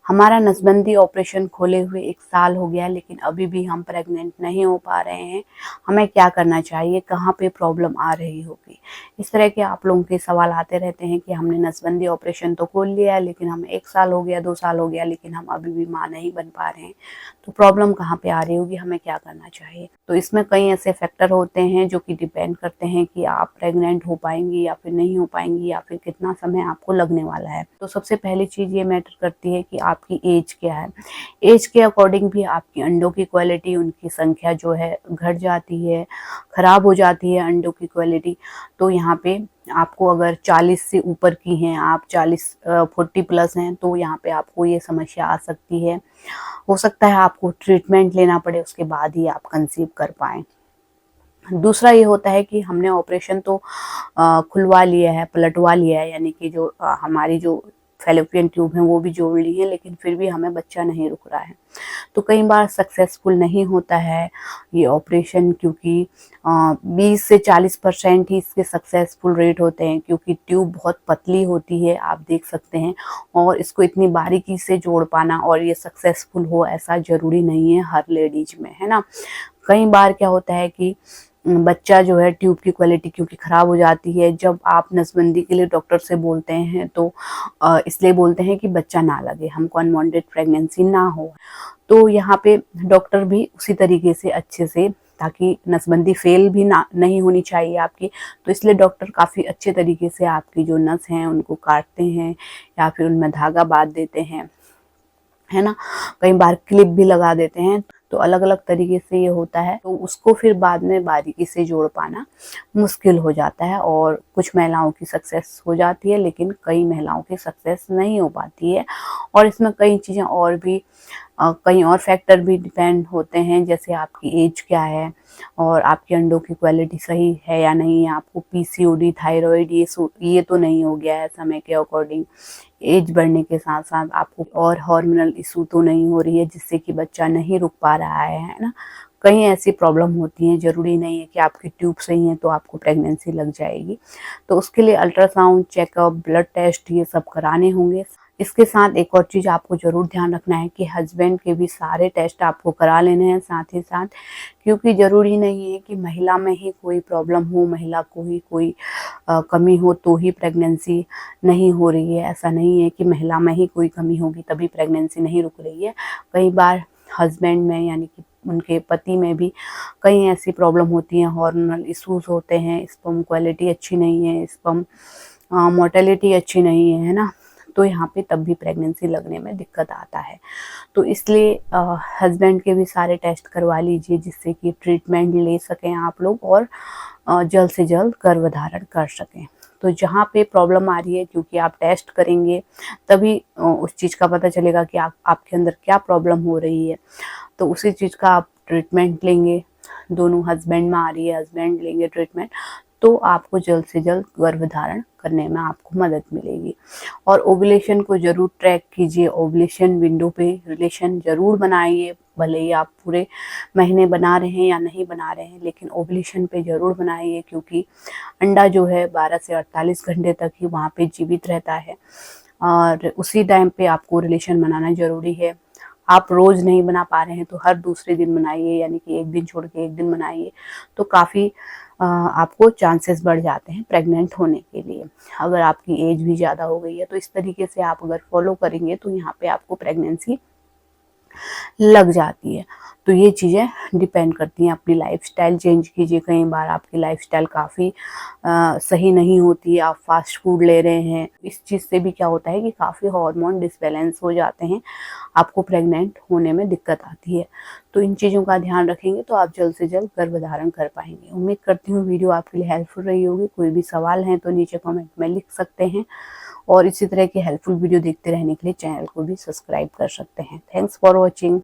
हमारा नसबंदी ऑपरेशन खोले हुए 1 साल हो गया, लेकिन अभी भी हम प्रेग्नेंट नहीं हो पा रहे हैं। हमें क्या करना चाहिए? कहाँ पे प्रॉब्लम आ रही होगी? इस तरह के आप लोगों के सवाल आते रहते हैं कि हमने नसबंदी ऑपरेशन तो खोल लिया है, लेकिन हमें 1 साल हो गया, 2 साल हो गया, लेकिन हम अभी भी माँ नहीं बन पा रहे हैं। तो प्रॉब्लम कहाँ पे आ रही होगी? हमें क्या करना चाहिए? तो इसमें कई ऐसे फैक्टर होते हैं जो कि डिपेंड करते हैं कि आप प्रेग्नेंट हो पाएँगी या फिर नहीं हो पाएँगी, या फिर कितना समय आपको लगने वाला है। तो सबसे पहली चीज़ ये मैटर करती है कि आपकी एज क्या है। एज के अकॉर्डिंग भी आपकी अंडों की क्वालिटी, उनकी संख्या जो है घट जाती है, खराब हो जाती है अंडों की क्वालिटी। तो यहाँ पे आपको अगर 40 से ऊपर की हैं आप, 40 प्लस हैं, तो यहाँ पे आपको ये समस्या आ सकती है। हो सकता है आपको ट्रीटमेंट लेना पड़े, उसके बाद ही आप कंसीव कर पाएँ। दूसरा ये होता है कि हमने ऑपरेशन तो खुलवा लिया है, पलटवा लिया है, यानी कि जो हमारी जो फैलोपियन ट्यूब है वो भी जोड़ ली है, लेकिन फिर भी हमें बच्चा नहीं रुक रहा है। तो कई बार सक्सेसफुल नहीं होता है ये ऑपरेशन, क्योंकि 20 से 40% ही इसके सक्सेसफुल रेट होते हैं, क्योंकि ट्यूब बहुत पतली होती है, आप देख सकते हैं, और इसको इतनी बारीकी से जोड़ पाना और ये सक्सेसफुल हो ऐसा ज़रूरी नहीं है हर लेडीज में, है ना। कई बार क्या होता है कि बच्चा जो है ट्यूब की क्वालिटी क्योंकि ख़राब हो जाती है, जब आप नसबंदी के लिए डॉक्टर से बोलते हैं तो इसलिए बोलते हैं कि बच्चा ना लगे, हमको अनवांटेड प्रेगनेंसी ना हो। तो यहाँ पे डॉक्टर भी उसी तरीके से अच्छे से, ताकि नसबंदी फेल भी ना नहीं होनी चाहिए आपकी, तो इसलिए डॉक्टर काफ़ी अच्छे तरीके से आपकी जो नस हैं उनको काटते हैं या फिर उनमें धागा बाँध देते हैं, है ना। कई बार क्लिप भी लगा देते हैं, तो अलग-अलग तरीके से ये होता है, तो उसको फिर बाद में बारीकी से जोड़ पाना मुश्किल हो जाता है, और कुछ महिलाओं की सक्सेस हो जाती है, लेकिन कई महिलाओं की सक्सेस नहीं हो पाती है। और इसमें कई चीज़ें और भी कई और फैक्टर भी डिपेंड होते हैं, जैसे आपकी एज क्या है और आपके अंडों की क्वालिटी सही है या नहीं है, आपको पीसीओडी, थायराइड ये तो नहीं हो गया है समय के अकॉर्डिंग। एज बढ़ने के साथ-साथ आपको और हार्मोनल इश्यू तो नहीं हो रही है जिससे कि बच्चा नहीं रुक पा रहा है ना? कई ऐसी प्रॉब्लम होती हैं, ज़रूरी नहीं है कि आपकी ट्यूब सही है तो आपको प्रेगनेंसी लग जाएगी। तो उसके लिए अल्ट्रासाउंड, चेकअप, ब्लड टेस्ट ये सब कराने होंगे। इसके साथ एक और चीज़ आपको ज़रूर ध्यान रखना है कि हस्बैंड के भी सारे टेस्ट आपको करा लेने हैं साथ ही साथ, क्योंकि ज़रूरी नहीं है कि महिला में ही कोई प्रॉब्लम हो, महिला को ही कोई कमी हो तो ही प्रेगनेंसी नहीं हो रही है। ऐसा नहीं है कि महिला में ही कोई कमी होगी तभी प्रेगनेंसी नहीं रुक रही है। कई बार हस्बैंड में, यानी कि उनके पति में भी कई ऐसी प्रॉब्लम होती हैं, हार्मोनल इश्यूज़ होते हैं, स्पर्म क्वालिटी अच्छी नहीं है, स्पर्म मोर्टेलिटी अच्छी नहीं है ना? तो यहाँ पे तब भी प्रेगनेंसी लगने में दिक्कत आता है। तो इसलिए हस्बैंड के भी सारे टेस्ट करवा लीजिए, जिससे कि ट्रीटमेंट ले सकें आप लोग और जल्द से जल्द गर्भधारण कर सकें। तो जहाँ पे प्रॉब्लम आ रही है, क्योंकि आप टेस्ट करेंगे तभी उस चीज़ का पता चलेगा कि आपके अंदर क्या प्रॉब्लम हो रही है। तो उसी चीज़ का आप ट्रीटमेंट लेंगे, दोनों हस्बैंड में आ रही है, हस्बैंड लेंगे ट्रीटमेंट, तो आपको जल्द से जल्द गर्भधारण करने में आपको मदद मिलेगी। और ओव्यूलेशन को ज़रूर ट्रैक कीजिए, ओव्यूलेशन विंडो पे रिलेशन ज़रूर बनाइए, भले ही आप पूरे महीने बना रहे हैं या नहीं बना रहे हैं, लेकिन ओव्यूलेशन पे ज़रूर बनाइए, क्योंकि अंडा जो है 12 से 48 घंटे तक ही वहाँ पे जीवित रहता है, और उसी टाइम पे आपको रिलेशन बनाना ज़रूरी है। आप रोज़ नहीं बना पा रहे हैं तो हर दूसरे दिन बनाइए, यानी कि 1 दिन छोड़ के 1 दिन बनाइए, तो काफ़ी आपको चांसेस बढ़ जाते हैं प्रेग्नेंट होने के लिए। अगर आपकी एज भी ज़्यादा हो गई है तो इस तरीके से आप अगर फॉलो करेंगे तो यहाँ पे आपको प्रेगनेंसी लग जाती है। तो ये चीज़ें डिपेंड करती हैं, अपनी लाइफ़स्टाइल चेंज कीजिए। कई बार आपकी लाइफ़स्टाइल काफ़ी सही नहीं होती है, आप फ़ास्ट फूड ले रहे हैं, इस चीज़ से भी क्या होता है कि काफ़ी हार्मोन डिसबैलेंस हो जाते हैं, आपको प्रेग्नेंट होने में दिक्कत आती है। तो इन चीज़ों का ध्यान रखेंगे तो आप जल्द से जल्द गर्भधारण कर पाएँगे। उम्मीद करती हूँ वीडियो आपके लिए हेल्पफुल रही होगी। कोई भी सवाल हैं तो नीचे कमेंट में लिख सकते हैं, और इसी तरह के हेल्पफुल वीडियो देखते रहने के लिए चैनल को भी सब्सक्राइब कर सकते हैं। Thanks for watching.